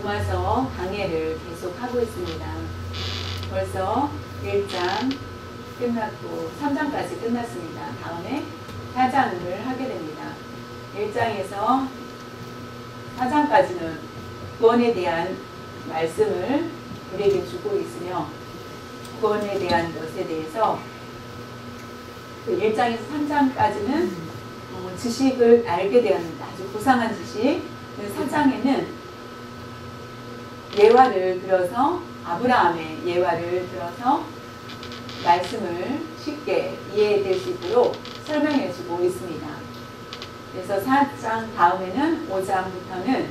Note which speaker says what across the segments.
Speaker 1: 로마서 강해를 계속 하고 있습니다. 벌써 1장 끝났고 3장까지 끝났습니다. 다음에 4장을 하게 됩니다. 1장에서 4장까지는 구원에 대한 말씀을 우리에게 주고 있으며 구원에 대한 것에 대해서 1장에서 3장까지는 지식을 알게 되었는데 아주 고상한 지식. 4장에는 예화를 들어서 아브라함의 예화를 들어서 말씀을 쉽게 이해될 수 있도록 설명해 주고 있습니다. 그래서 4장 다음에는 5장부터는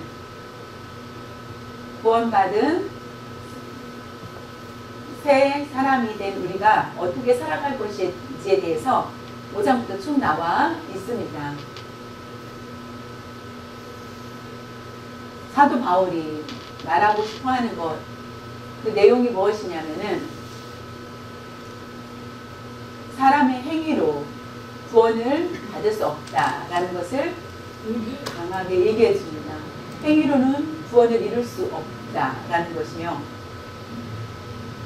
Speaker 1: 구원받은 새 사람이 된 우리가 어떻게 살아갈 것인지에 대해서 5장부터 쭉 나와 있습니다. 사도 바울이 말하고 싶어 하는 것, 그 내용이 무엇이냐면은 사람의 행위로 구원을 받을 수 없다라는 것을 강하게 얘기해 줍니다. 행위로는 구원을 이룰 수 없다라는 것이며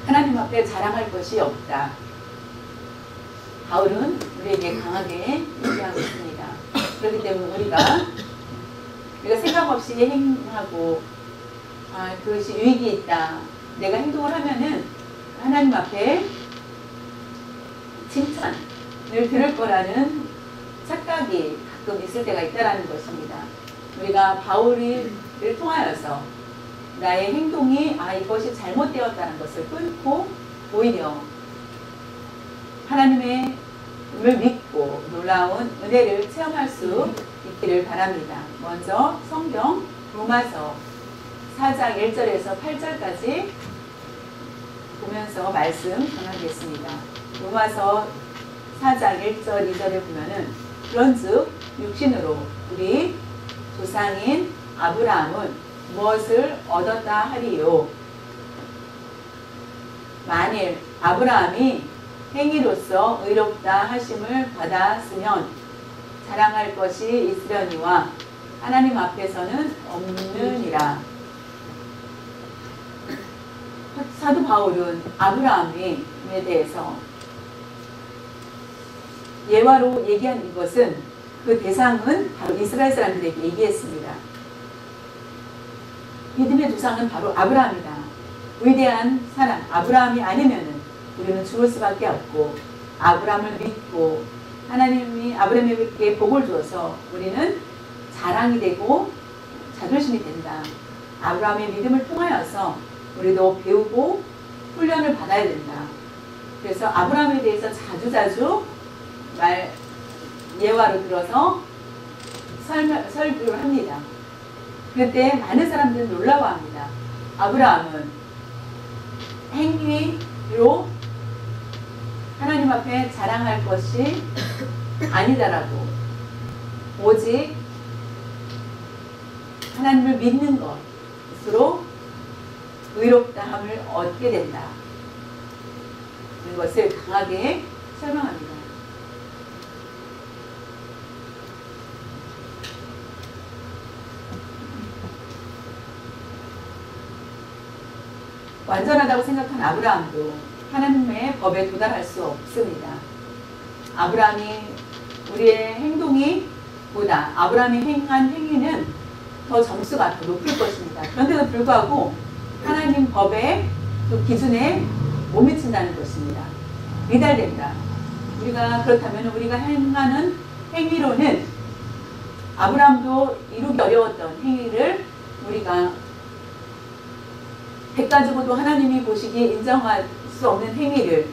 Speaker 1: 하나님 앞에 자랑할 것이 없다. 바울은 우리에게 강하게 얘기하고 있습니다. 그렇기 때문에 우리가 생각 없이 행하고 그것이 유익이 있다. 내가 행동을 하면은 하나님 앞에 칭찬을 들을 거라는 착각이 가끔 있을 때가 있다라는 것입니다. 우리가 바울을 통하여서 나의 행동이 이것이 잘못되었다는 것을 끊고 오히려 하나님의 을 믿고 놀라운 은혜를 체험할 수 있기를 바랍니다. 먼저 성경 로마서 4장 1절에서 8절까지 보면서 말씀 전하겠습니다. 로마서 4장 1절 2절에 보면은 그런즉 육신으로 우리 조상인 아브라함은 무엇을 얻었다 하리요. 만일 아브라함이 행위로서 의롭다 하심을 받았으면 자랑할 것이 있으려니와 하나님 앞에서는 없느니라. 사도 바울은 아브라함에 대해서 예화로 얘기한 것은 그 대상은 바로 이스라엘 사람들에게 얘기했습니다. 믿음의 조상은 바로 아브라함이다. 위대한 사람 아브라함이 아니면은 우리는 죽을 수밖에 없고 아브라함을 믿고 하나님이 아브라함에게 복을 주어서 우리는 자랑이 되고 자존심이 된다. 아브라함의 믿음을 통하여서 우리도 배우고 훈련을 받아야 된다. 그래서 아브라함에 대해서 자주자주 예화로 들어서 설교를 합니다. 그때 많은 사람들은 놀라워합니다. 아브라함은 행위로 하나님 앞에 자랑할 것이 아니다라고, 오직 하나님을 믿는 것으로 의롭다함을 얻게 된다. 이런 것을 강하게 설명합니다. 완전하다고 생각한 아브라함도 하나님의 법에 도달할 수 없습니다. 아브라함이 우리의 행동이 보다 아브라함이 행한 행위는 더 점수가 더 높을 것입니다. 그런데도 불구하고 하나님 법의 그 기준에 못 미친다는 것입니다. 미달된다. 우리가 그렇다면 우리가 행하는 행위로는 아브라함도 이루기 어려웠던 행위를 우리가 100 가지고도 하나님이 보시기에 인정할 수 없는 행위를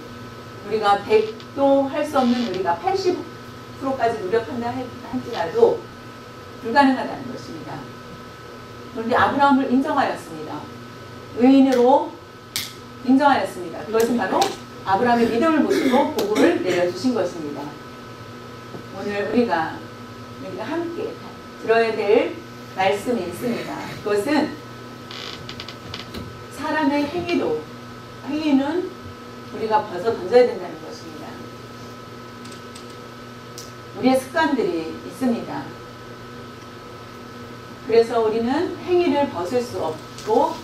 Speaker 1: 우리가 100도 할 수 없는 우리가 80%까지 노력한다 할지라도 불가능하다는 것입니다. 그런데 아브라함을 인정하였습니다. 의인으로 인정하였습니다. 그것은 바로 아브라함의 믿음을 보시고 복을 내려주신 것입니다. 오늘 우리가 함께 들어야 될 말씀이 있습니다. 그것은 사람의 행위는 우리가 벗어 던져야 된다는 것입니다. 우리의 습관들이 있습니다. 그래서 우리는 행위를 벗을 수 또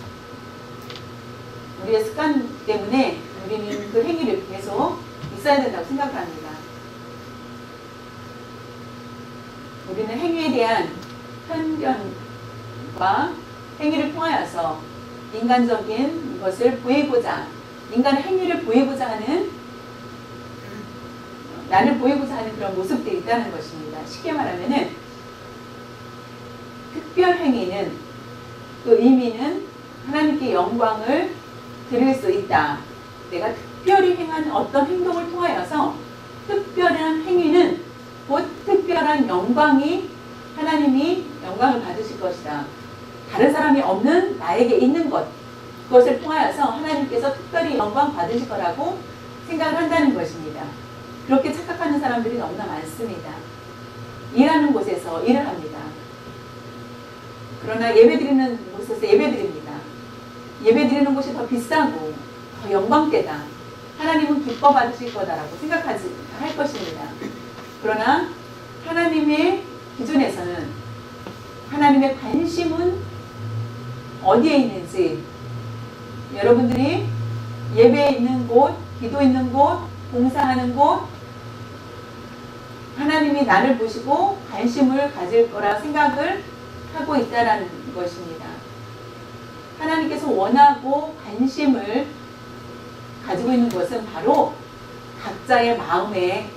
Speaker 1: 우리의 습관 때문에 우리는 그 행위를 계속 있어야 된다고 생각합니다. 우리는 행위에 대한 편견과 행위를 통하여서 인간적인 것을 보이고자, 인간의 행위를 보이고자 하는, 나를 보이고자 하는 그런 모습들이 있다는 것입니다. 쉽게 말하면은 특별 행위는 그 의미는 하나님께 영광을 드릴 수 있다. 내가 특별히 행한 어떤 행동을 통하여서 특별한 행위는 곧 특별한 영광이 하나님이 영광을 받으실 것이다. 다른 사람이 없는 나에게 있는 것, 그것을 통하여서 하나님께서 특별히 영광 받으실 거라고 생각을 한다는 것입니다. 그렇게 착각하는 사람들이 너무나 많습니다. 일하는 곳에서 일을 합니다. 그러나 예배드리는 곳에서 예배드립니다. 예배드리는 곳이 더 비싸고 더 영광되다. 하나님은 기뻐 받으실 거다라고 생각하지 할 것입니다. 그러나 하나님의 기준에서는 하나님의 관심은 어디에 있는지, 여러분들이 예배 있는 곳, 기도 있는 곳, 봉사하는 곳, 하나님이 나를 보시고 관심을 가질 거라 생각을 하고 있다는 것입니다. 하나님께서 원하고 관심을 가지고 있는 것은 바로 각자의 마음에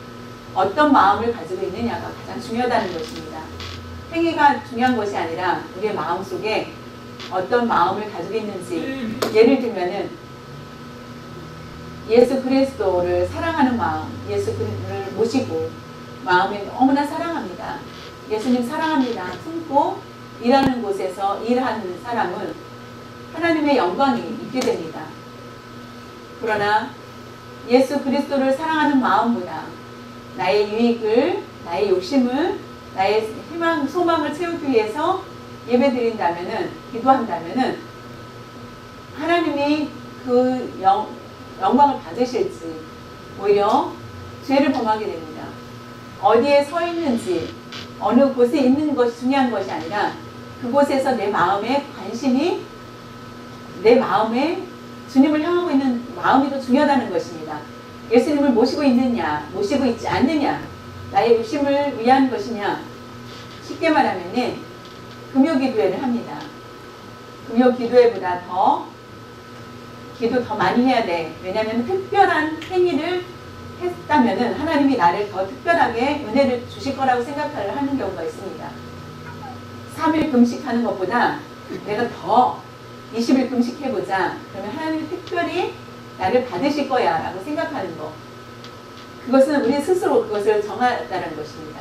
Speaker 1: 어떤 마음을 가지고 있느냐가 가장 중요하다는 것입니다. 행위가 중요한 것이 아니라 우리의 마음 속에 어떤 마음을 가지고 있는지, 예를 들면은 예수 그리스도를 사랑하는 마음, 예수 그리스도를 모시고 마음에 너무나 사랑합니다. 예수님 사랑합니다. 품고 일하는 곳에서 일하는 사람은 하나님의 영광이 있게 됩니다. 그러나 예수 그리스도를 사랑하는 마음보다 나의 유익을, 나의 욕심을, 나의 희망, 소망을 채우기 위해서 예배드린다면은, 기도한다면은 하나님이 그 영광을 받으실지 오히려 죄를 범하게 됩니다. 어디에 서 있는지, 어느 곳에 있는 것이 중요한 것이 아니라 그곳에서 내 마음의 관심이, 내 마음에 주님을 향하고 있는 마음이 더 중요하다는 것입니다. 예수님을 모시고 있느냐, 모시고 있지 않느냐, 나의 욕심을 위한 것이냐. 쉽게 말하면 금요기도회를 합니다. 금요기도회보다 기도 더 많이 해야 돼. 왜냐하면 특별한 행위를 했다면 하나님이 나를 더 특별하게 은혜를 주실 거라고 생각을 하는 경우가 있습니다. 3일 금식하는 것보다 내가 더 20일 금식해보자. 그러면 하나님이 특별히 나를 받으실 거야 라고 생각하는 것. 그것은 우리 스스로 그것을 정하다는 것입니다.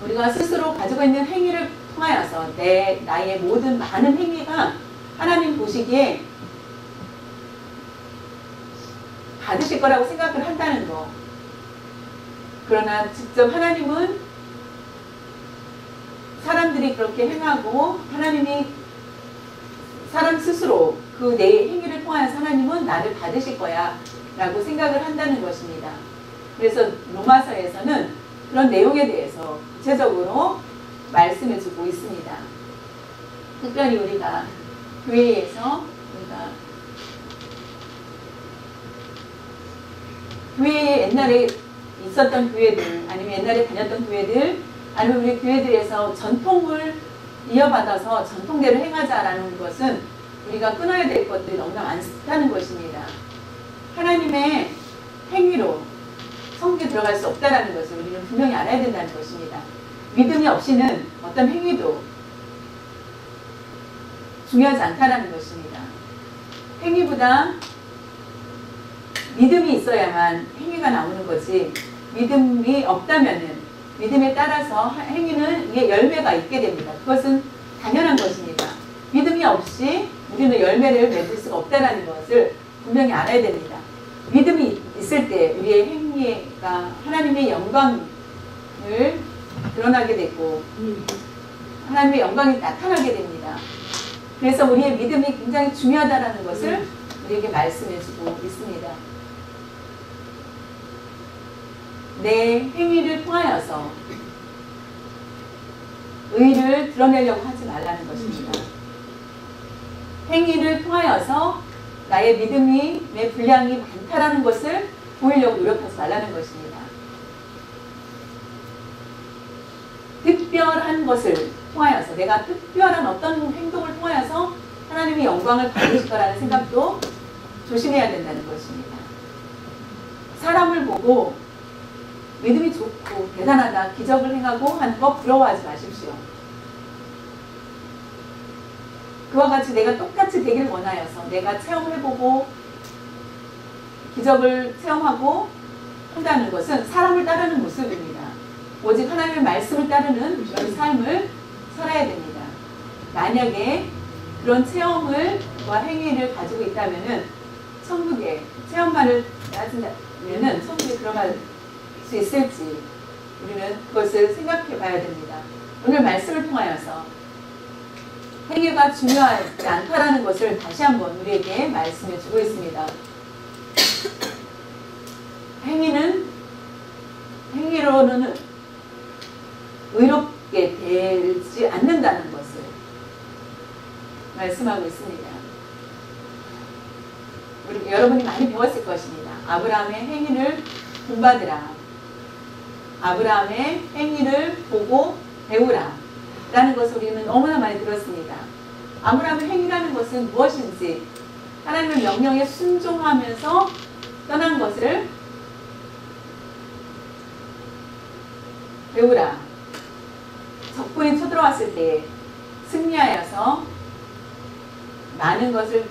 Speaker 1: 우리가 스스로 가지고 있는 행위를 통하여서 나의 모든 많은 행위가 하나님 보시기에 받으실 거라고 생각을 한다는 것. 그러나 직접 하나님은 사람들이 그렇게 행하고 하나님이 사람 스스로 그 내 행위를 통하여서 하나님은 나를 받으실 거야 라고 생각을 한다는 것입니다. 그래서 로마서에서는 그런 내용에 대해서 구체적으로 말씀해 주고 있습니다. 특별히 우리가 교회에서 교회에 옛날에 있었던 교회들, 아니면 옛날에 다녔던 교회들, 아니면 우리 교회들에서 전통을 이어받아서 전통대로 행하자라는 것은 우리가 끊어야 될 것들이 너무나 많다는 것입니다. 하나님의 행위로 성경에 들어갈 수 없다는 것을 우리는 분명히 알아야 된다는 것입니다. 믿음이 없이는 어떤 행위도 중요하지 않다는 것입니다. 행위보다 믿음이 있어야만 행위가 나오는 거지, 믿음이 없다면은 믿음에 따라서 행위는 이게 열매가 있게 됩니다. 그것은 당연한 것입니다. 믿음이 없이 우리는 열매를 맺을 수가 없다는 것을 분명히 알아야 됩니다. 믿음이 있을 때 우리의 행위가 하나님의 영광을 드러나게 되고 하나님의 영광이 나타나게 됩니다. 그래서 우리의 믿음이 굉장히 중요하다는 것을 우리에게 말씀해 주고 있습니다. 내 행위를 통하여서 의를 드러내려고 하지 말라는 말하는 것입니다. 행위를 통하여서 나의 믿음의 분량이 많다라는 것을 보이려고 노력하지 말라는 것입니다. 특별한 것을 통하여서, 내가 특별한 어떤 행동을 통하여서 하나님의 영광을 받으실 거라는 생각도 조심해야 된다는 것입니다. 사람을 보고 믿음이 좋고 대단하다, 기적을 행하고 하는 거 부러워하지 마십시오. 그와 같이 내가 똑같이 되길 원하여서 내가 체험해보고 기적을 체험하고 한다는 것은 사람을 따르는 모습입니다. 오직 하나님의 말씀을 따르는 그런 삶을 살아야 됩니다. 만약에 그런 체험을 행위를 가지고 있다면은 천국에 체험만을 따진다면은 천국에 들어갈 수 있을지 우리는 그것을 생각해 봐야 됩니다. 오늘 말씀을 통하여서 행위가 중요하지 않다라는 것을 다시 한번 우리에게 말씀해 주고 있습니다. 행위로는 의롭게 되지 않는다는 것을 말씀하고 있습니다. 여러분이 많이 배웠을 것입니다. 아브라함의 행위를 본받으라. 아브라함의 행위를 보고 배우라. 라는 것을 우리는 너무나 많이 들었습니다. 아브라함의 행위라는 것은 무엇인지 하나님의 명령에 순종하면서 떠난 것을 배우라. 적군이 쳐들어왔을 때 승리하여서 많은 것을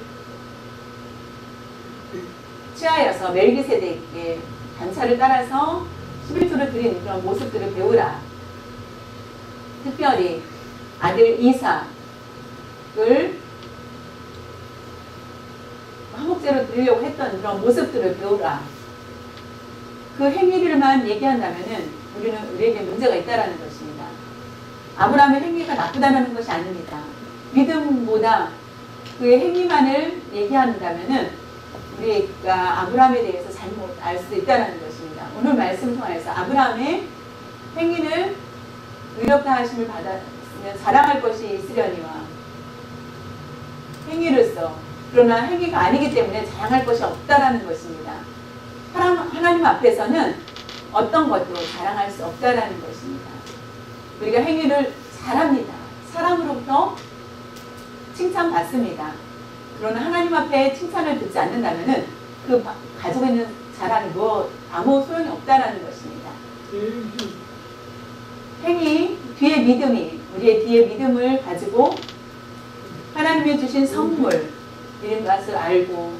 Speaker 1: 취하여서 멜기세덱에게 반차를 따라서 11조를 드린 그런 모습들을 배우라. 특별히 아들 이삭을 화목제로 드리려고 했던 그런 모습들을 배우라. 그 행위를만 얘기한다면은 우리에게 문제가 있다라는 것입니다. 아브라함의 행위가 나쁘다는 것이 아닙니다. 믿음보다 그의 행위만을 얘기한다면은 우리가 아브라함에 대해서 잘못 알 수도 있다는 것입니다. 오늘 말씀 통해서 아브라함의 행위를 의롭다 하심을 받았으면 자랑할 것이 있으려니와 행위로서, 그러나 행위가 아니기 때문에 자랑할 것이 없다라는 것입니다. 하나님 앞에서는 어떤 것도 자랑할 수 없다라는 것입니다. 우리가 행위를 잘합니다. 사람으로부터 칭찬받습니다. 그러나 하나님 앞에 칭찬을 듣지 않는다면 그 가지고 있는 자랑이 아무 소용이 없다라는 것입니다. 행위, 뒤에 믿음이, 우리의 뒤에 믿음을 가지고 하나님이 주신 선물, 이런 것을 알고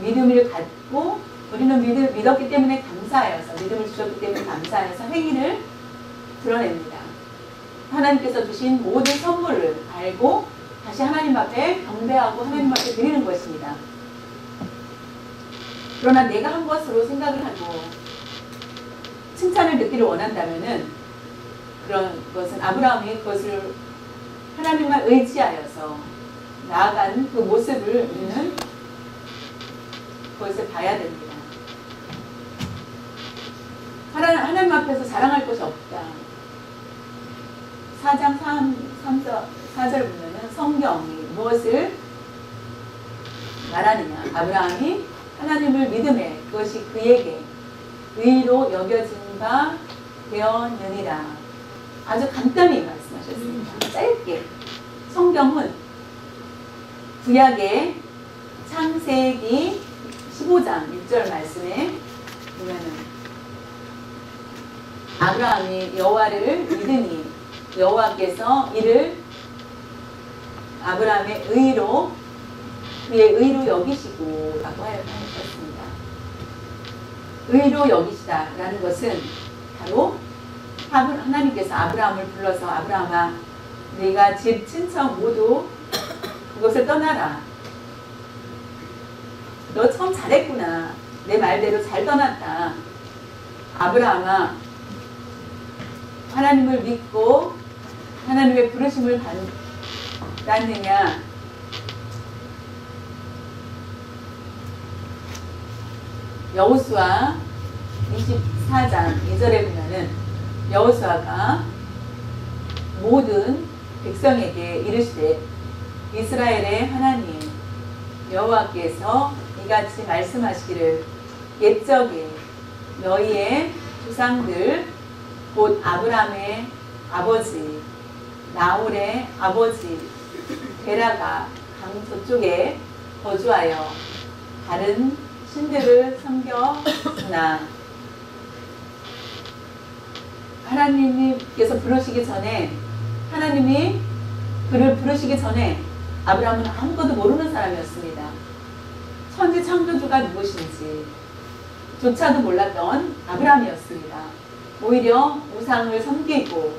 Speaker 1: 믿음을 갖고 우리는 믿었기 때문에 감사하여서, 믿음을 주셨기 때문에 감사해서 행위를 드러냅니다. 하나님께서 주신 모든 선물을 알고 다시 하나님 앞에 경배하고 하나님 앞에 드리는 것입니다. 그러나 내가 한 것으로 생각을 하고 칭찬을 듣기를 원한다면은 그런 것은 아브라함이 그것을 하나님만 의지하여서 나아간 그 모습을 우리는 그것을 봐야 됩니다. 하나님 앞에서 자랑할 것이 없다. 4장 4절 보면은 성경이 무엇을 말하느냐. 아브라함이 하나님을 믿음에 그것이 그에게 의로 여겨진 바 되었느니라. 아주 간단히 말씀하셨습니다. 짧게. 성경은 구약의 창세기 15장 6절 말씀에 보면은 아브라함이 여호와를 믿으니 여호와께서 이를 아브라함의 의로, 그의 의로 여기시고 라고 하셨습니다. 의로 여기시다 라는 것은 바로 하나님께서 아브라함을 불러서 아브라함아, 네가 집 친척 모두 그것을 떠나라. 너 참 잘했구나. 내 말대로 잘 떠났다. 아브라함아, 하나님을 믿고 하나님의 부르심을 받았느냐. 여호수아 24장 2절에 보면은 여호수아가 모든 백성에게 이르시되 이스라엘의 하나님 여호와께서 이같이 말씀하시기를 옛적에 너희의 조상들 곧 아브라함의 아버지 나홀의 아버지 데라가 강 저쪽에 거주하여 다른 신들을 섬겼으나 하나님께서 부르시기 전에 하나님이 그를 부르시기 전에 아브라함은 아무것도 모르는 사람이었습니다. 천지 창조주가 누구신지 조차도 몰랐던 아브라함이었습니다. 오히려 우상을 섬기고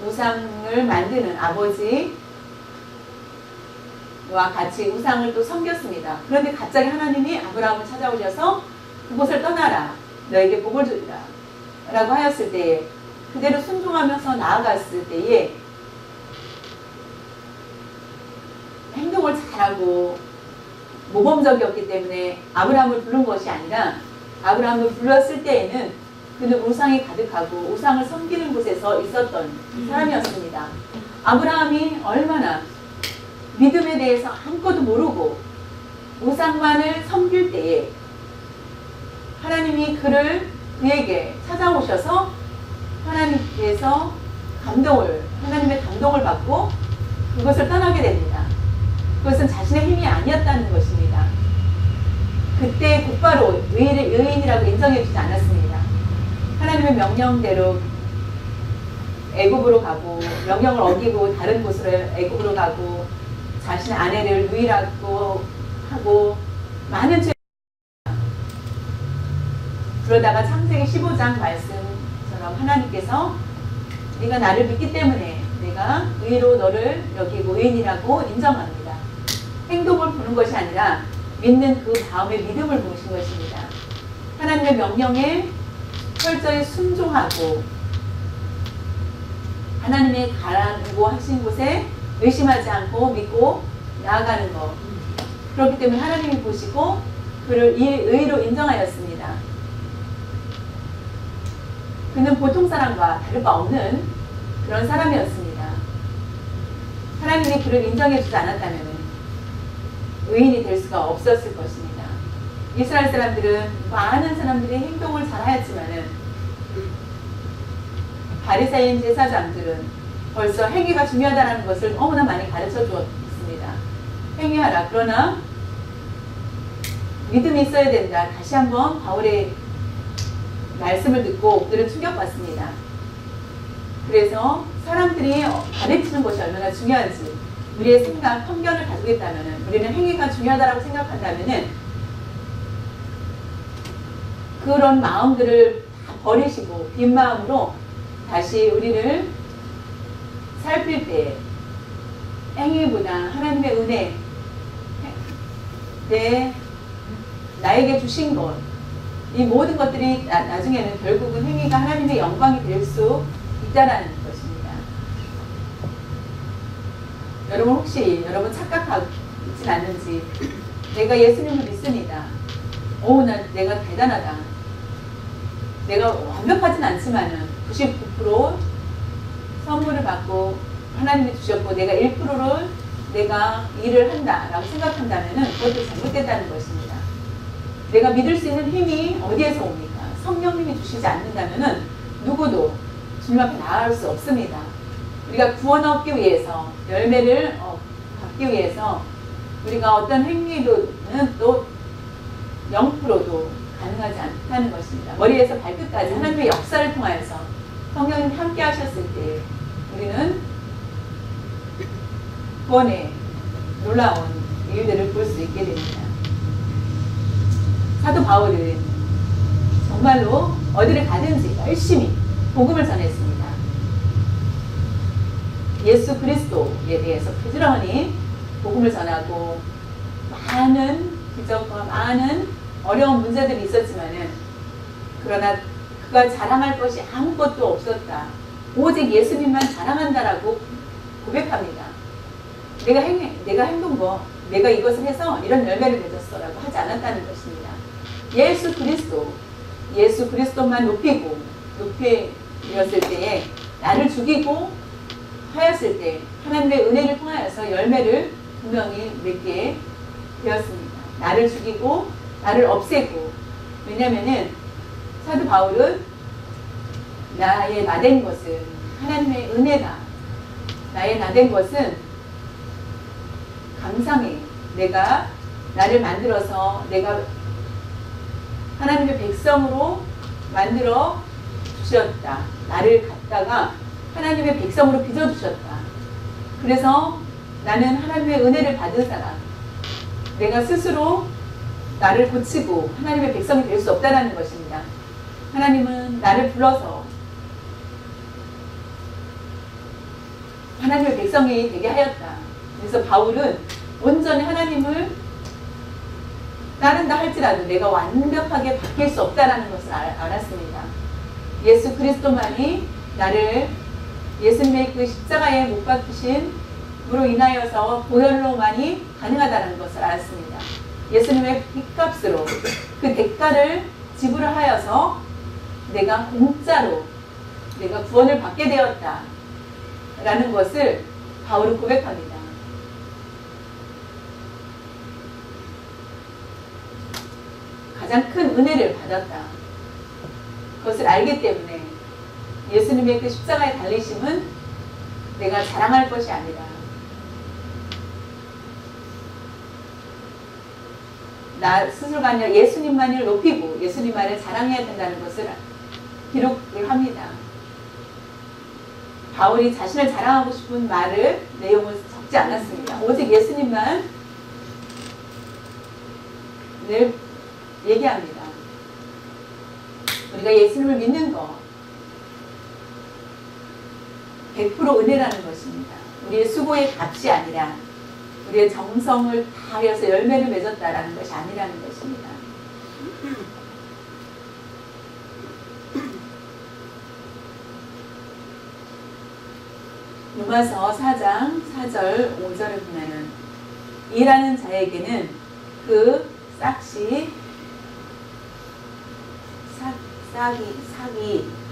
Speaker 1: 우상을 만드는 아버지와 같이 우상을 또 섬겼습니다. 그런데 갑자기 하나님이 아브라함을 찾아오셔서 그곳을 떠나라 너에게 복을 주리라 라고 하였을 때에 그대로 순종하면서 나아갔을 때에 행동을 잘하고 모범적이었기 때문에 아브라함을 부른 것이 아니라 아브라함을 불렀을 때에는 그는 우상이 가득하고 우상을 섬기는 곳에서 있었던 사람이었습니다. 아브라함이 얼마나 믿음에 대해서 아무것도 모르고 우상만을 섬길 때에 하나님이 그에게 찾아오셔서 하나님께서 하나님의 감동을 받고 그것을 떠나게 됩니다. 그것은 자신의 힘이 아니었다는 것입니다. 그때 곧바로 의인이라고 인정해 주지 않았습니다. 하나님의 명령대로 애굽으로 가고 명령을 어기고 다른 곳으로 애굽으로 가고 자신의 아내를 누이라고 하고 많은 죄 그러다가 창세기 15장 말씀처럼 하나님께서 네가 나를 믿기 때문에 내가 의로 너를 여기고 의인이라고 인정합니다. 행동을 보는 것이 아니라 믿는 그 다음에 믿음을 보신 것입니다. 하나님의 명령에 철저히 순종하고 하나님의 가라고 하신 곳에 의심하지 않고 믿고 나아가는 것. 그렇기 때문에 하나님이 보시고 그를 의로 인정하였습니다. 그는 보통 사람과 다를 바 없는 그런 사람이었습니다. 하나님이 그를 인정해 주지 않았다면 의인이 될 수가 없었을 것입니다. 이스라엘 사람들은 많은 사람들이 행동을 잘하였지만은 바리새인 제사장들은 벌써 행위가 중요하다는 것을 너무나 많이 가르쳐 주었습니다. 행위하라. 그러나 믿음이 있어야 된다. 다시 한번 바울의 말씀을 듣고 그들은 충격받습니다. 그래서 사람들이 가르치는 것이 얼마나 중요한지 우리의 생각, 편견을 가지고 있다면 우리는 행위가 중요하다고 생각한다면 그런 마음들을 다 버리시고 빈 마음으로 다시 우리를 살필 때 행위보다 하나님의 은혜 나에게 주신 것 이 모든 것들이 나중에는 결국은 행위가 하나님의 영광이 될 수 있다는 것입니다. 여러분 혹시 여러분 착각하고 있진 않는지 내가 예수님을 믿습니다. 내가 대단하다. 내가 완벽하진 않지만은 99% 선물을 받고 하나님이 주셨고 내가 1%를 내가 일을 한다라고 생각한다면은 그것도 잘못됐다는 것입니다. 내가 믿을 수 있는 힘이 어디에서 옵니까? 성령님이 주시지 않는다면은 누구도 주님 앞에 나아갈 수 없습니다. 우리가 구원 얻기 위해서 열매를 받기 위해서 우리가 어떤 행위로는 또 0%도 가능하지 않다는 것입니다. 머리에서 발끝까지 하나님의 역사를 통하여서 성령님 함께 하셨을 때 우리는 구원의 놀라운 이유들을 볼 수 있게 됩니다. 사도 바울은 정말로 어디를 가든지 열심히 복음을 전했습니다. 예수 그리스도에 대해서 부지런히 복음을 전하고 많은 기적과 많은 어려운 문제들이 있었지만은 그러나 그가 자랑할 것이 아무것도 없었다. 오직 예수님만 자랑한다라고 고백합니다. 내가 이것을 해서 이런 열매를 맺었어라고 하지 않았다는 것입니다. 예수 그리스도만 높이었을 때에 나를 죽이고 하였을 때 하나님의 은혜를 통하여서 열매를 분명히 맺게 되었습니다. 나를 죽이고 나를 없애고. 왜냐면은 사도 바울은 나의 나된 것은 하나님의 은혜다. 나의 나된 것은 감상해. 내가 나를 만들어서 내가 하나님의 백성으로 만들어 주셨다. 나를 갖다가 하나님의 백성으로 빚어주셨다. 그래서 나는 하나님의 은혜를 받은 사람. 내가 스스로 나를 고치고 하나님의 백성이 될 수 없다는 것입니다. 하나님은 나를 불러서 하나님의 백성이 되게 하였다. 그래서 바울은 온전히 하나님을 따른다 할지라도 내가 완벽하게 바뀔 수 없다는 것을 알았습니다. 예수 그리스도만이 나를 예수님의 그 십자가에 못 박히심으로 인하여서 보혈로만이 가능하다는 것을 알았습니다. 예수님의 핏값으로 그 대가를 지불하여서 내가 공짜로 내가 구원을 받게 되었다 라는 것을 바울은 고백합니다. 가장 큰 은혜를 받았다. 그것을 알기 때문에 예수님의 그 십자가의 달리심은 내가 자랑할 것이 아니라 나 스스로가 아니라 예수님만을 높이고 예수님만을 자랑해야 된다는 것을 기록을 합니다. 바울이 자신을 자랑하고 싶은 말을 내용을 적지 않았습니다. 오직 예수님만 늘 얘기합니다. 우리가 예수님을 믿는 거 100% 은혜라는 것입니다. 우리의 수고의 값이 아니라 우리의 정성을 다하여서 열매를 맺었다라는 것이 아니라는 것입니다. 로마서 4장 4절 5절을 보면은 일하는 자에게는 그 싹이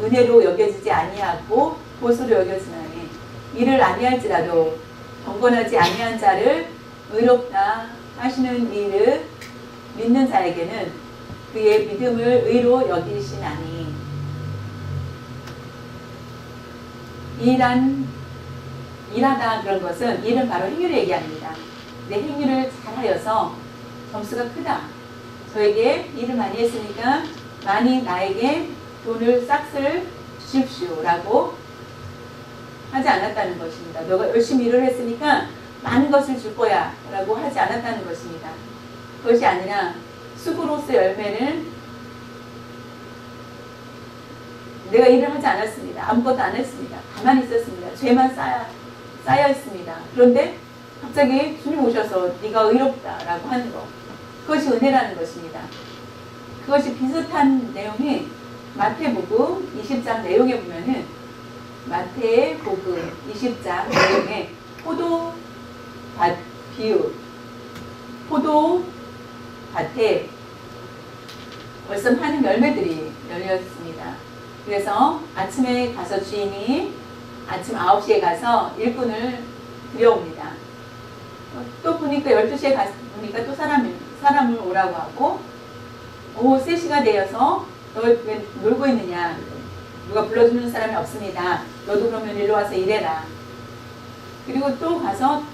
Speaker 1: 은혜로 여겨지지 아니하고 보수로 여겨지나니 이를 아니할지라도 경건하지 아니한 자를 의롭다 하시는 이를 믿는 자에게는 그의 믿음을 의로 여기시나니. 일하다 그런 것은 일은 바로 행위를 얘기합니다. 내 행위를 잘하여서 점수가 크다. 저에게 일을 많이 했으니까 많이 나에게 돈을 싹쓸 주십시오 라고 하지 않았다는 것입니다. 너가 열심히 일을 했으니까 많은 것을 줄 거야 라고 하지 않았다는 것입니다. 그것이 아니라 수고로서 열매는 내가 일을 하지 않았습니다. 아무것도 안 했습니다. 가만히 있었습니다. 죄만 쌓여 있습니다. 그런데 갑자기 주님 오셔서 네가 의롭다 라고 하는 것, 그것이 은혜라는 것입니다. 그것이 비슷한 내용이 마태복음 20장 내용에 보면은 마태복음 20장 내용에 포도밭 비유, 포도밭에 벌써 많은 열매들이 열렸습니다. 그래서 아침에 가서 주인이 아침 9시에 가서 일꾼을 들여옵니다. 또 보니까 12시에 보니까 또 사람을 오라고 하고 오후 3시가 되어서 너 왜 놀고 있느냐, 누가 불러주는 사람이 없습니다. 너도 그러면 일로 와서 일해라. 그리고 또 가서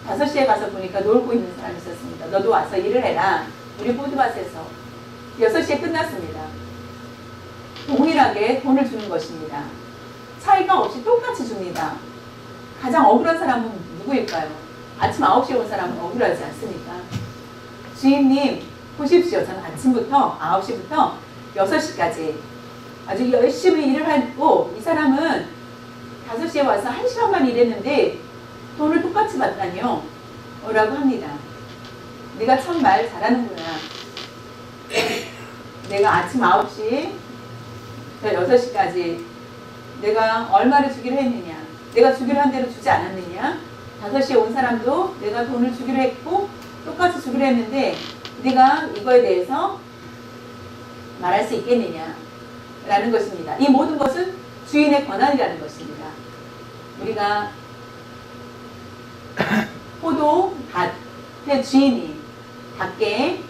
Speaker 1: 5시에 가서 보니까 놀고 있는 사람이 있었습니다. 너도 와서 일을 해라. 우리 포도밭에서 6시에 끝났습니다. 동일하게 돈을 주는 것입니다. 차이가 없이 똑같이 줍니다. 가장 억울한 사람은 누구일까요? 아침 9시에 온 사람은 억울하지 않습니까? 주인님 보십시오. 저는 아침부터 9시부터 6시까지 아주 열심히 일을 하고 이 사람은 5시에 와서 1시간만 일했는데 돈을 똑같이 받다니요 라고 합니다. 네가 참 말 잘하는구나. 내가 아침 9시 6시까지 내가 얼마를 주기로 했느냐, 내가 주기로 한 대로 주지 않았느냐, 5시에 온 사람도 내가 돈을 주기로 했고 똑같이 주기로 했는데 네가 이거에 대해서 말할 수 있겠느냐 라는 것입니다. 이 모든 것은 주인의 권한이라는 것입니다. 우리가 포도밭의 주인이 밖에서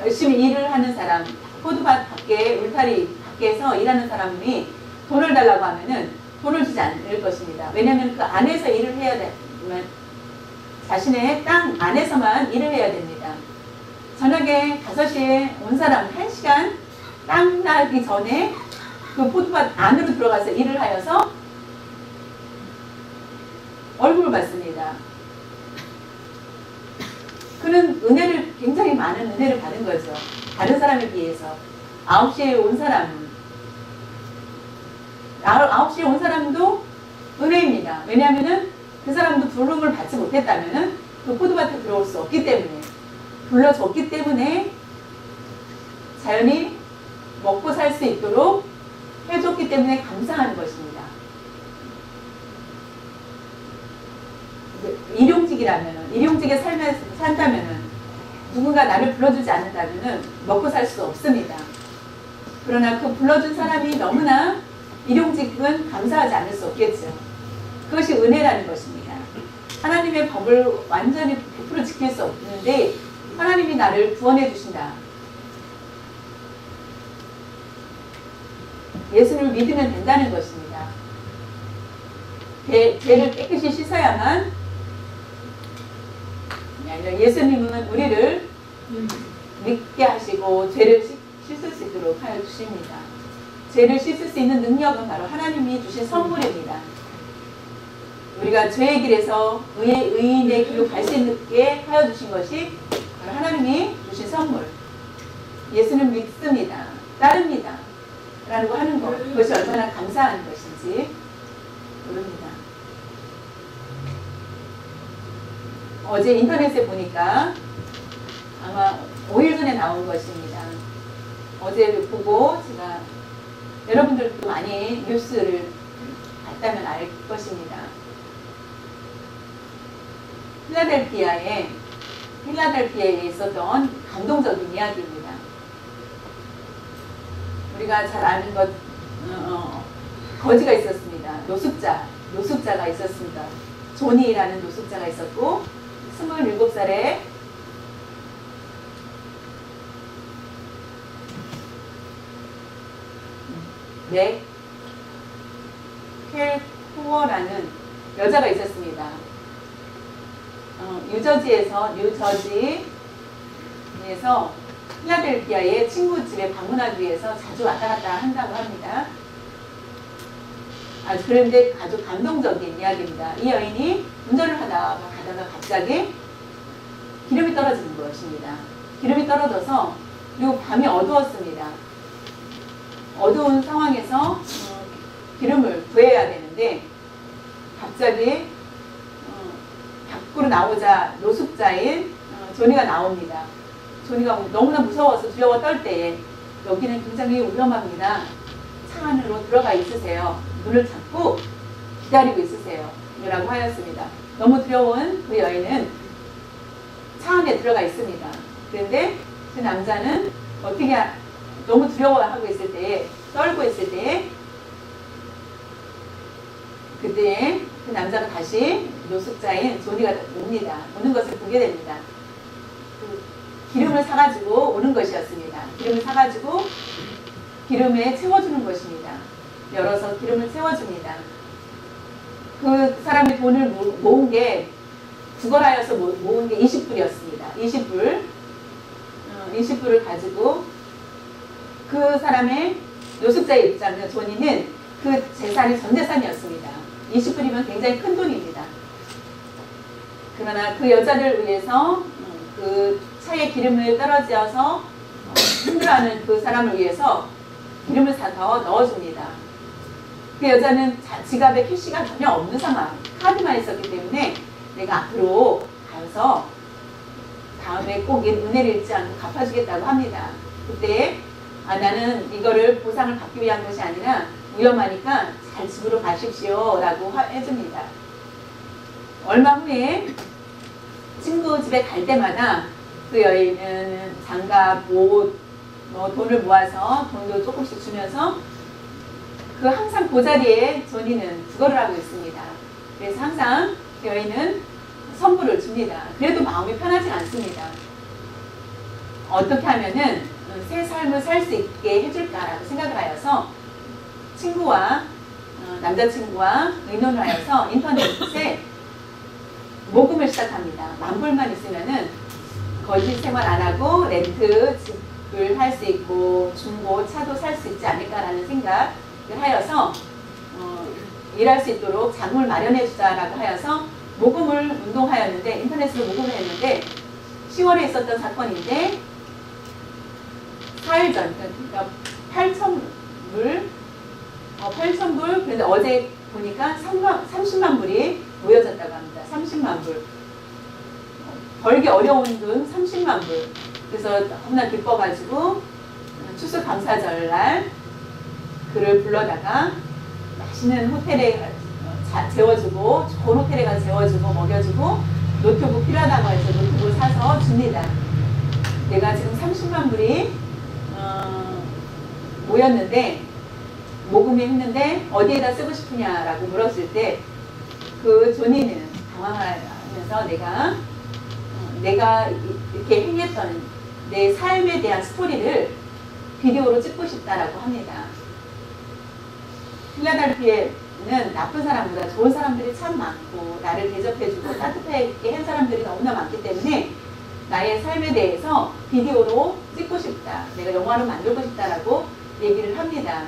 Speaker 1: 열심히 일을 하는 사람, 포도밭 밖에 울타리 밖에서 일하는 사람이 돈을 달라고 하면은 돈을 주지 않을 것입니다. 왜냐하면 그 안에서 일을 해야 되면 자신의 땅 안에서만 일을 해야 됩니다. 저녁에 5시에 온 사람 1시간 땅 나기 전에 그 포도밭 안으로 들어가서 일을 하여서 월급을 받습니다. 그는 은혜를, 굉장히 많은 은혜를 받은 거죠. 다른 사람에 비해서. 9시에 온 사람은, 9시에 온 사람도 은혜입니다. 왜냐하면은 그 사람도 부름을 받지 못했다면은 그 포도밭에 들어올 수 없기 때문에, 불러줬기 때문에 자연히 먹고 살 수 있도록 해줬기 때문에 감사하는 것입니다. 일용직에 산다면은 누군가 나를 불러주지 않는다면은 먹고 살 수 없습니다. 그러나 그 불러준 사람이 너무나 일용직은 감사하지 않을 수 없겠죠. 그것이 은혜라는 것입니다. 하나님의 법을 완전히 100% 지킬 수 없는데 하나님이 나를 구원해 주신다. 예수를 믿으면 된다는 것입니다. 죄를 깨끗이 씻어야만, 예수님은 우리를 믿게 하시고 죄를 씻을 수 있도록 하여 주십니다. 죄를 씻을 수 있는 능력은 바로 하나님이 주신 선물입니다. 우리가 죄의 길에서 의인의 길로 갈 수 있게 하여 주신 것이 바로 하나님이 주신 선물. 예수는 믿습니다. 따릅니다. 라고 하는 것. 그것이 얼마나 감사한 것인지 모릅니다. 어제 인터넷에 보니까 아마 5일 전에 나온 것입니다. 어제 보고 제가, 여러분들도 많이 뉴스를 봤다면 알 것입니다. 필라델피아에 있었던 감동적인 이야기입니다. 우리가 잘 아는 것, 거지가 있었습니다. 노숙자가 있었습니다. 조니라는 노숙자가 있었고, 27살에 켈코어라는 여자가 있었습니다. 뉴저지에서 필라델피아의 친구 집에 방문하기 위해서 자주 왔다 갔다 한다고 합니다. 그런데 아주 감동적인 이야기입니다. 이 여인이 운전을 하다가 갑자기 기름이 떨어지는 것입니다. 기름이 떨어져서, 그리고 밤이 어두웠습니다. 어두운 상황에서 기름을 구해야 되는데 갑자기 밖으로 나오자 노숙자인 조니가 나옵니다. 조니가 너무나 무서워서 두려워 떨 때에 여기는 굉장히 위험합니다. 차 안으로 들어가 있으세요. 문을 잡고 기다리고 있으세요. 라고 하였습니다. 너무 두려운 그 여인은 차 안에 들어가 있습니다. 그런데 그 남자는 어떻게 너무 두려워하고 있을 때에, 떨고 있을 때에, 그때 그 남자가 다시 노숙자인 조니가 옵니다. 오는 것을 보게 됩니다. 그 기름을 사가지고 오는 것이었습니다. 기름을 사가지고 기름에 채워주는 것입니다. 열어서 기름을 채워줍니다. 그 사람이 돈을 모은 게, 구걸하여서 모은 게 20불이었습니다. 20불을 가지고 그 사람의 노숙자의 입장은, 조니는 그 재산이 전 재산이었습니다. 20불이면 굉장히 큰 돈입니다. 그러나 그 여자를 위해서 그 차에 기름을 떨어지어서 힘들어하는 그 사람을 위해서 기름을 사서 넣어줍니다. 그 여자는 지갑에 캐시가 전혀 없는 상황, 카드만 있었기 때문에 내가 앞으로 가서 다음에 꼭 은혜를 잊지 않고 갚아주겠다고 합니다. 그때 나는 이거를 보상을 받기 위한 것이 아니라 위험하니까 잘 집으로 가십시오 라고 해줍니다. 얼마 후에 친구 집에 갈 때마다 그 여인은 장갑, 옷, 돈을 모아서 돈도 조금씩 주면서 그 항상 그 자리에 조니는 구걸을 하고 있습니다. 그래서 항상 여인은 선물을 줍니다. 그래도 마음이 편하지 않습니다. 어떻게 하면은 새 삶을 살 수 있게 해줄까라고 생각을 하여서 친구와 남자친구와 의논을 하여서 인터넷에 모금을 시작합니다. 10,000불만 있으면은 거짓 생활 안 하고 렌트 집을 할 수 있고 중고 차도 살 수 있지 않을까라는 생각을 하여서 일할 수 있도록 장을 마련해 주자라고 하여서 모금을 운동하였는데 인터넷으로 모금을 했는데 10월에 있었던 사건인데 4일 전 그러니까 8,000불 8,000불 그런데 어제 보니까 30만 불이 모여졌다고 합니다. 30만 불 벌기 어려운 돈 30만 불 그래서 너무나 기뻐가지고 추수감사절 날 그를 불러다가 맛있는 호텔에 재워주고 좋은 호텔에 가서 재워주고 먹여주고 노트북 필요하다고 해서 노트북을 사서 줍니다. 내가 지금 30만 불이 모였는데 모금이 했는데 어디에다 쓰고 싶으냐라고 물었을 때 그 조니는 당황하면서 내가 이렇게 행했던 내 삶에 대한 스토리를 비디오로 찍고 싶다라고 합니다. 필라델피아는 나쁜 사람보다 좋은 사람들이 참 많고 나를 대접해주고 따뜻하게 한 사람들이 너무나 많기 때문에 나의 삶에 대해서 비디오로 찍고 싶다. 내가 영화로 만들고 싶다라고 얘기를 합니다.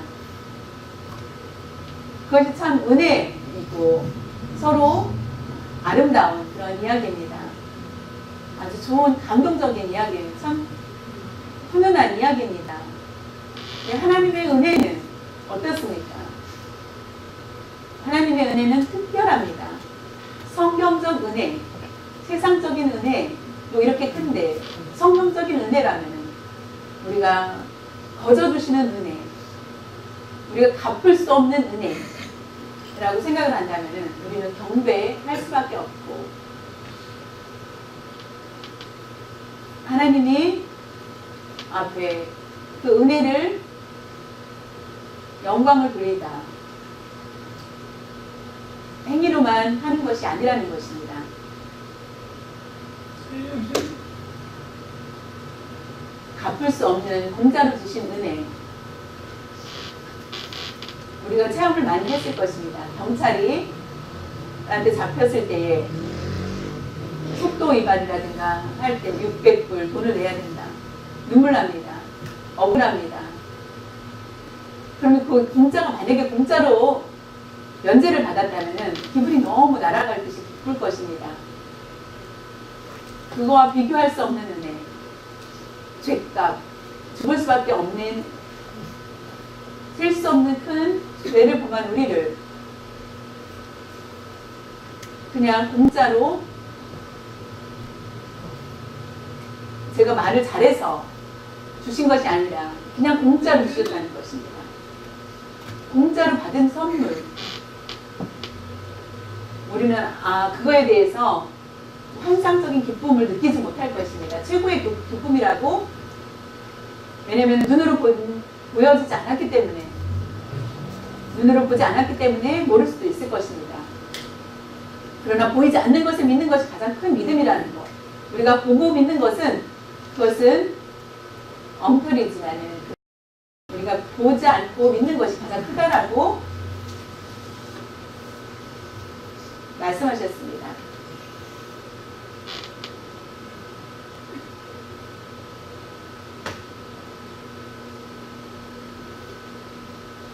Speaker 1: 그것이 참 은혜이고 서로 아름다운 그런 이야기입니다. 아주 좋은 감동적인 이야기예요. 참 훈훈한 이야기입니다. 하나님의 은혜는 어떻습니까? 하나님의 은혜는 특별합니다. 성경적 은혜, 세상적인 은혜도 이렇게 큰데 성경적인 은혜라면 우리가 거저주시는 은혜, 우리가 갚을 수 없는 은혜라고 생각을 한다면 우리는 경배할 수밖에 없고 하나님이 앞에 그 은혜를 영광을 돌리다 행위로만 하는 것이 아니라는 것입니다. 갚을 수 없는 공짜로 주신 은혜 우리가 체험을 많이 했을 것입니다. 경찰이 나한테 잡혔을 때에 속도 위반이라든가 할 때 600불 돈을 내야 된다. 눈물 납니다. 억울합니다. 그러면 그 공짜가 만약에 공짜로 면제를 받았다면 기분이 너무 날아갈 듯이 기쁠 것입니다. 그거와 비교할 수 없는 은혜, 죄값, 죽을 수밖에 없는 셀 수 없는 큰 죄를 범한 우리를 그냥 공짜로 제가 말을 잘해서 주신 것이 아니라 그냥 공짜로 주셨다는 것입니다. 공짜로 받은 선물 우리는 그거에 대해서 환상적인 기쁨을 느끼지 못할 것입니다. 최고의 기쁨이라고 왜냐하면 눈으로 보여지지 않았기 때문에 눈으로 보지 않았기 때문에 모를 수도 있을 것입니다. 그러나 보이지 않는 것을 믿는 것이 가장 큰 믿음이라는 것. 우리가 보고 믿는 것은 그것은 엉터리지만 우리가 보지 않고 믿는 것이 가장 크다라고 말씀하셨습니다.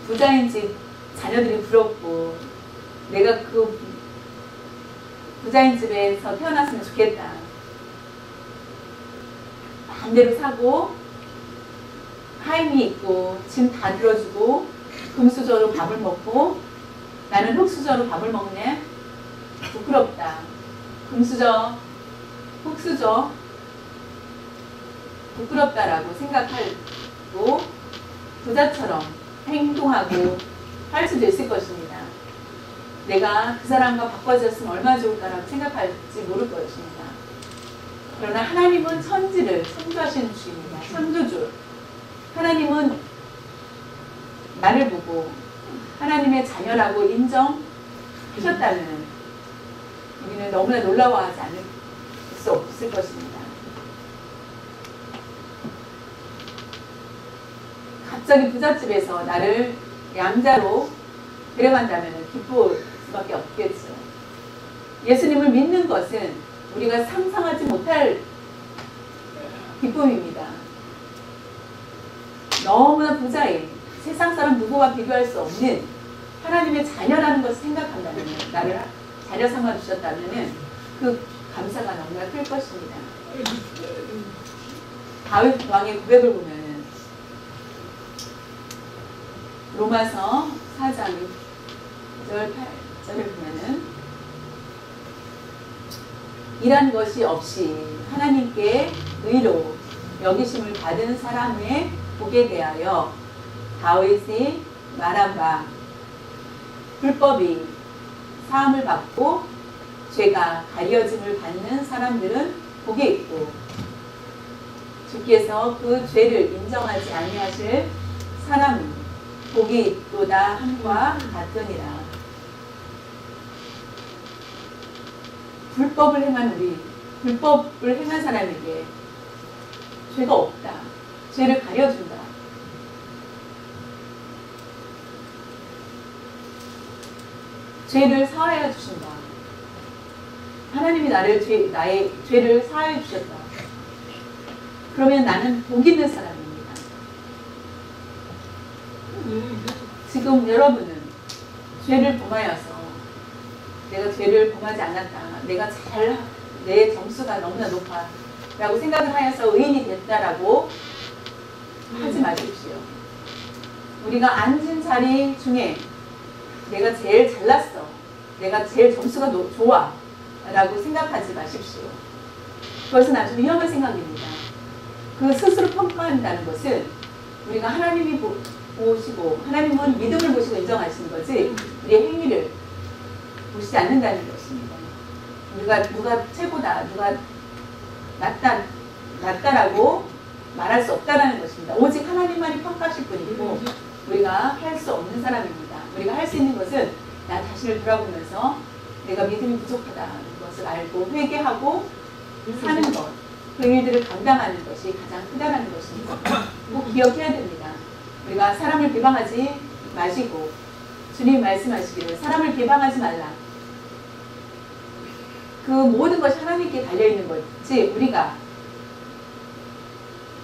Speaker 1: 부자인 집 자녀들이 부럽고 내가 그 부자인 집에서 태어났으면 좋겠다. 마음대로 사고 하임이 있고 짐 다 들어주고 금수저로 밥을 먹고 나는 흙수저로 밥을 먹네. 부끄럽다. 금수저, 흙수저 부끄럽다라고 생각하고 부자처럼 행동하고 할 수도 있을 것입니다. 내가 그 사람과 바꿔졌으면 얼마나 좋을까라고 생각할지 모를 것입니다. 그러나 하나님은 천지를 창조하신 주입니다. 창조주. 하나님은 나를 보고 하나님의 자녀라고 인정하셨다면 우리는 너무나 놀라워하지 않을 수 없을 것입니다. 갑자기 부잣집에서 나를 양자로 데려간다면 기뻐할 수밖에 없겠죠. 예수님을 믿는 것은 우리가 상상하지 못할 기쁨입니다. 너무나 부자인 세상 사람 누구와 비교할 수 없는 하나님의 자녀라는 것을 생각한다면, 나를 자녀 삼아 주셨다면 그 감사가 너무나 클 것입니다. 다윗 왕의 고백을 보면 로마서 4장 6절 8절을 보면은 일한 것이 없이 하나님께 의로 여기심을 받은 사람의 복에 대하여 다윗이 말한 바 불법이 사함을 받고 죄가 가려짐을 받는 사람들은 복이 있고 주께서 그 죄를 인정하지 아니하실 사람은 복이 있도다 함과 같으니라. 불법을 행한 우리, 불법을 행한 사람에게 죄가 없다. 죄를 가려준다. 죄를 사하여 주신다. 하나님이 나의 죄를 사하여 주셨다. 그러면 나는 복 있는 사람입니다. 지금 여러분은 죄를 범하여서 내가 죄를 범하지 않았다. 내 점수가 너무나 높아. 라고 생각을 하여서 의인이 됐다라고 하지 마십시오. 우리가 앉은 자리 중에 내가 제일 잘났어. 내가 제일 점수가 좋아. 라고 생각하지 마십시오. 그것은 아주 위험한 생각입니다. 그 스스로 평가한다는 것은 우리가 하나님이 보시고 하나님은 믿음을 보시고 인정하시는 거지 우리의 행위를 보시지 않는다는 것입니다. 우리가 누가 최고다, 누가 낫다라고 말할 수 없다라는 것입니다. 오직 하나님만이 평가하실 뿐이고 우리가 할 수 없는 사람입니다. 우리가 할 수 있는 것은 나 자신을 돌아보면서 내가 믿음이 부족하다는 것을 알고 회개하고 사는 것, 그 일들을 감당하는 것이 가장 크다라는 것입니다. 꼭 기억해야 됩니다. 우리가 사람을 비방하지 마시고 주님 말씀하시기를 사람을 비방하지 말라. 그 모든 것이 하나님께 달려있는 거지 우리가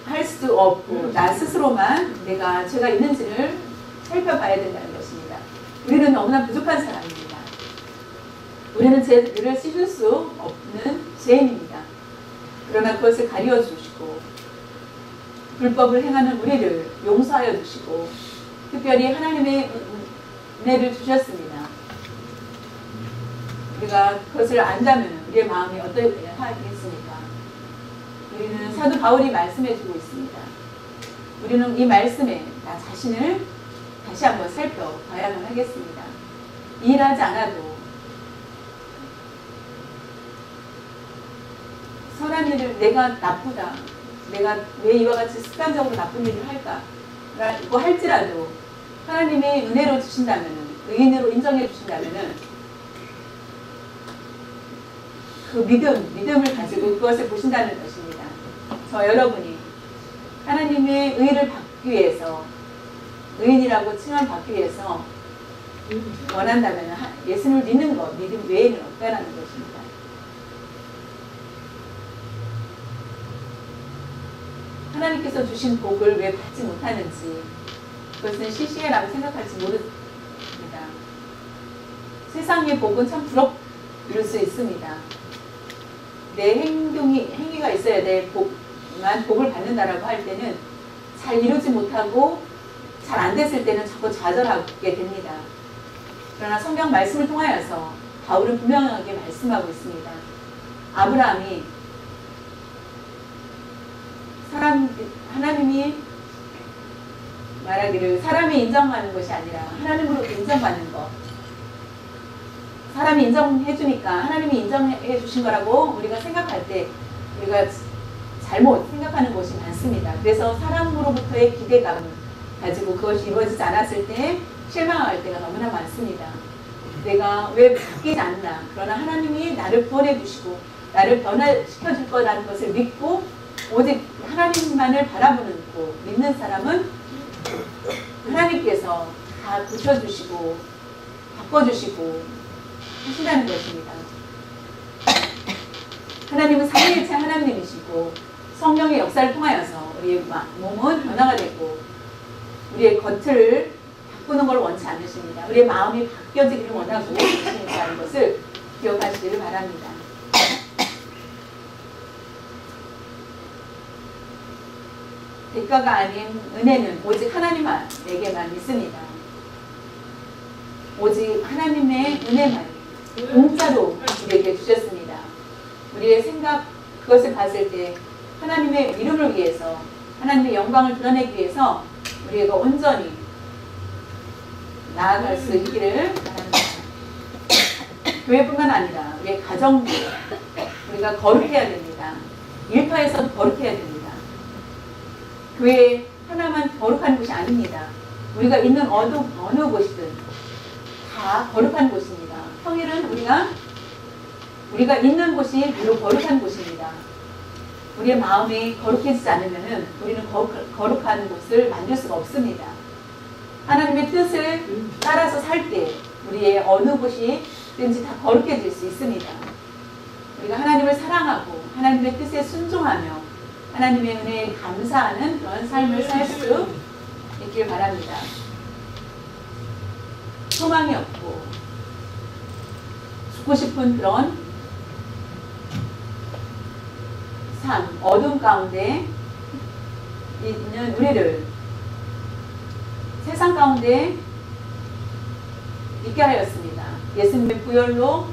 Speaker 1: 할 수 없고 나 스스로만 내가 죄가 있는지를 살펴봐야 된다는 것입니다. 우리는 너무나 부족한 사람입니다. 우리는 죄를 씻을 수 없는 죄인입니다. 그러나 그것을 가리워 주시고 불법을 행하는 우리를 용서하여 주시고 특별히 하나님의 은혜를 주셨습니다. 우리가 그것을 안다면 우리의 마음이 어떠하겠습니까? 우리는 사도 바울이 말씀해 주고 있습니다. 우리는 이 말씀에 나 자신을 다시 한번 살펴봐야만 하겠습니다. 일하지 않아도 선한 일을 내가 나쁘다. 내가 왜 이와 같이 습관적으로 나쁜 일을 할까? 라고 할지라도 하나님의 은혜로 주신다면, 의인으로 인정해 주신다면 그 믿음을 가지고 그것을 보신다는 것입니다. 저 여러분이 하나님의 의를 받기 위해서, 의인이라고 칭함받기 위해서 원한다면 예수님을 믿는 것, 믿음 외에는 없다라는 것입니다. 하나님께서 주신 복을 왜 받지 못하는지 그것은 시시해라고 생각할지 모릅니다. 세상의 복은 참 부럽을 수 있습니다. 내 행위가 있어야 될 복을 받는다라고 할 때는 잘 이루지 못하고 잘 안 됐을 때는 자꾸 좌절하게 됩니다. 그러나 성경 말씀을 통하여서 바울은 분명하게 말씀하고 있습니다. 아브라함이 하나님이 말하기를 사람이 인정하는 것이 아니라 하나님으로부터 인정받는 것. 사람이 인정해 주니까 하나님이 인정해 주신 거라고 우리가 생각할 때 우리가 잘못 생각하는 것이 많습니다. 그래서 사람으로부터의 기대감 가지고 그것이 이루어지지 않았을 때 실망할 때가 너무나 많습니다. 내가 왜 바뀌지 않나. 그러나 하나님이 나를 구원해 주시고 나를 변화시켜 줄 거라는 것을 믿고 오직 하나님만을 바라보고 믿는 사람은 하나님께서 다 고쳐주시고 바꿔주시고 하신다는 것입니다. 하나님은 삼위일체 하나님이시고 성령의 역사를 통하여서 우리의 몸은 변화가 되고 우리의 겉을 바꾸는 걸 원치 않으십니다. 우리의 마음이 바뀌어지기를 원하고 계신다는 것을 기억하시기를 바랍니다. 대가가 아닌 은혜는 오직 하나님에게만 있습니다. 오직 하나님의 은혜만 공짜로 우리에게 주셨습니다. 우리의 생각 그것을 봤을 때 하나님의 이름을 위해서 하나님의 영광을 드러내기 위해서 우리가 온전히 나아갈 수 있기를 바랍니다. 교회뿐만 아니라 우리의 가정도 우리가 거룩해야 됩니다. 일터에서도 거룩해야 됩니다. 교회 하나만 거룩한 곳이 아닙니다. 우리가 있는 어느 곳이든 다 거룩한 곳입니다. 평일은 우리가 있는 곳이 바로 거룩한 곳입니다. 우리의 마음이 거룩해지지 않으면 우리는 거룩한 곳을 만들 수가 없습니다. 하나님의 뜻을 따라서 살 때 우리의 어느 곳이든지 다 거룩해질 수 있습니다. 우리가 하나님을 사랑하고 하나님의 뜻에 순종하며 하나님의 은혜에 감사하는 그런 삶을 살 수 있길 바랍니다. 소망이 없고 죽고 싶은 그런 삶, 어둠 가운데 있는 우리를 세상 가운데 있게 하였습니다. 예수님의 부혈로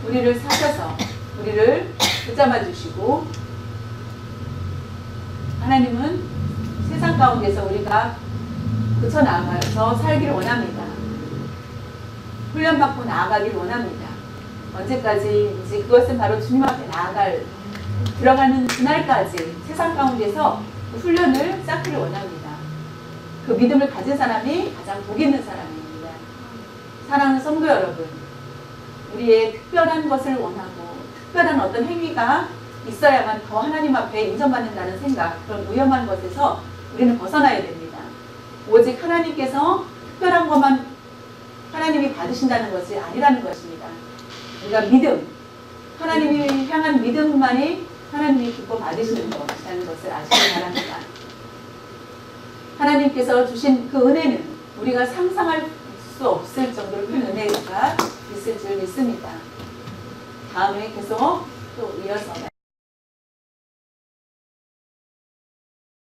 Speaker 1: 우리를 사셔서 우리를 붙잡아 주시고 하나님은 세상 가운데서 우리가 그쳐 나가서 살기를 원합니다. 훈련받고 나아가길 원합니다. 언제까지인지 그것은 바로 주님 앞에 들어가는 그날까지 세상 가운데서 그 훈련을 쌓기를 원합니다. 그 믿음을 가진 사람이 가장 복 있는 사람입니다. 사랑하는 성도 여러분, 우리의 특별한 것을 원하고 특별한 어떤 행위가 있어야만 더 하나님 앞에 인정받는다는 생각, 그런 위험한 것에서 우리는 벗어나야 됩니다. 오직 하나님께서 특별한 것만 하나님이 받으신다는 것이 아니라는 것입니다. 우리가 믿음, 하나님이 향한 믿음만이 하나님이 기뻐 받으시는 것이라는 것을 아시기 바랍니다. 하나님께서 주신 그 은혜는 우리가 상상할 수 없을 정도로 큰 은혜가 있을 줄 믿습니다. 다음에 계속 또 이어서